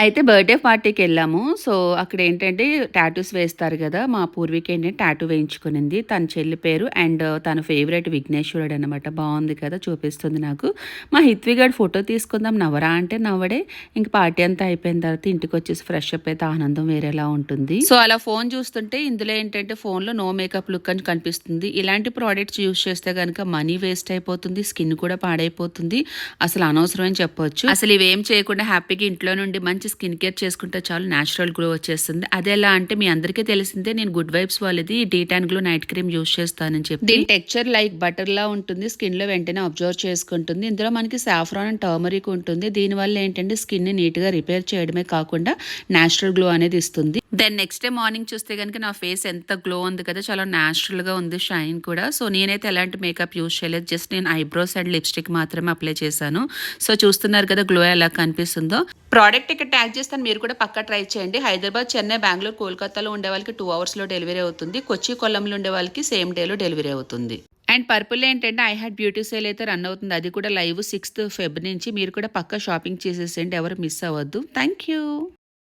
అయితే birthday పార్టీకెళ్ళాము. So, అక్కడేంటంటే tattoos వేస్తారు గదా! మా పూర్విక ఏంటంటే టాటూ వేయించుకునింది. తన చెల్లి పేరు అండ్ తన ఫేవరెట్ విఘ్నేశ్వరుడనమాట. బావుంది కదా! చూపిస్తుంది నాకు. మా హిత్విగాడు ఫోటో తీసుకుందాం నవ్వరా అంటే నవ్వడే. ఇంక పార్టీ అంతా అయిపోయిన తర్వాత ఇంటికొచ్చేసి ఫ్రెష్ అప్ అయితే ఆనందం వేరేలా ఉంటుంది. సో, అలా ఫోను చూస్తుంటే ఇందులో ఏంటంటే ఫోన్‌లో నో మేకప్ లుక్ అని కనిపిస్తుంది. ఇలాంటి ప్రొడక్ట్స్ యూజ్ చేస్తే గనక మనీ వేస్ట్ అయిపోతుంది. స్కిన్ కూడా పాడైపోతుంది. అసలు అనవసరం అని చెప్పొచ్చు. అసలు ఇవేం చేయకుండా హ్యాపీగా ఇంట్లో నుండి మంచి స్కిన్ కేర్ చేసుకుంటే చాలు న్యాచురల్ గ్లో వచ్చేస్తుంది. అది ఎలా అంటే మీ అందరికీ తెలిసిందే నేను గుడ్ వైబ్స్ వాళ్ళది D-Tan glow night cream use చేస్తానని చెప్పి. దీని టెక్స్చర్ లైక్ బటర్ లా ఉంటుంది. స్కిన్ లో వెంటనే అబ్జర్వ్ చేసుకుంటుంది. ఇందులో మనకి సాఫ్రాన్ అండ్ టర్మరిక్ ఉంటుంది. దీనివల్ల ఏంటంటే స్కిన్ ని నీట్ గా రిపేర్ చేయడమే కాకుండా న్యాచురల్ గ్లో అనేది ఇస్తుంది. దెన్ నెక్స్ట్ డే మార్నింగ్ చూస్తే కనుక నా ఫేస్ ఎంత గ్లో ఉంది కదా, చాలా న్యాచురల్ గా ఉంది, షైన్ కూడా. సో నేనైతే ఎలాంటి మేకప్ యూజ్ చేయలేదు, జస్ట్ నేను ఐబ్రోస్ అండ్ లిప్స్టిక్ మాత్రమే అప్లై చేశాను. సో చూస్తున్నారు కదా గ్లో ఎలా కనిపిస్తుందో. ప్రోడక్ట్ ఇక్కడ ట్యాగ్ చేస్తాను, మీరు కూడా పక్కా ట్రై చేయండి. హైదరాబాద్, చెన్నై, బెంగళూరు, కోల్కతాలో ఉండే వాళ్ళకి 2 hours లో డెలివరీ అవుతుంది. కొచ్చి, కొల్లంలో ఉండే వాళ్ళకి సేమ్ డేలో డెలివరీ అవుతుంది. అండ్ పర్పుల్ ఏంటంటే ఐ హ్యాడ్ బ్యూటీ సేల్ అయితే రన్ అవుతుంది. అది కూడా లైవ్ 6th Feb నుంచి. మీరు కూడా పక్కా షాపింగ్ చేసేసేయండి, ఎవరు మిస్ అవ్వద్దు. Thank you.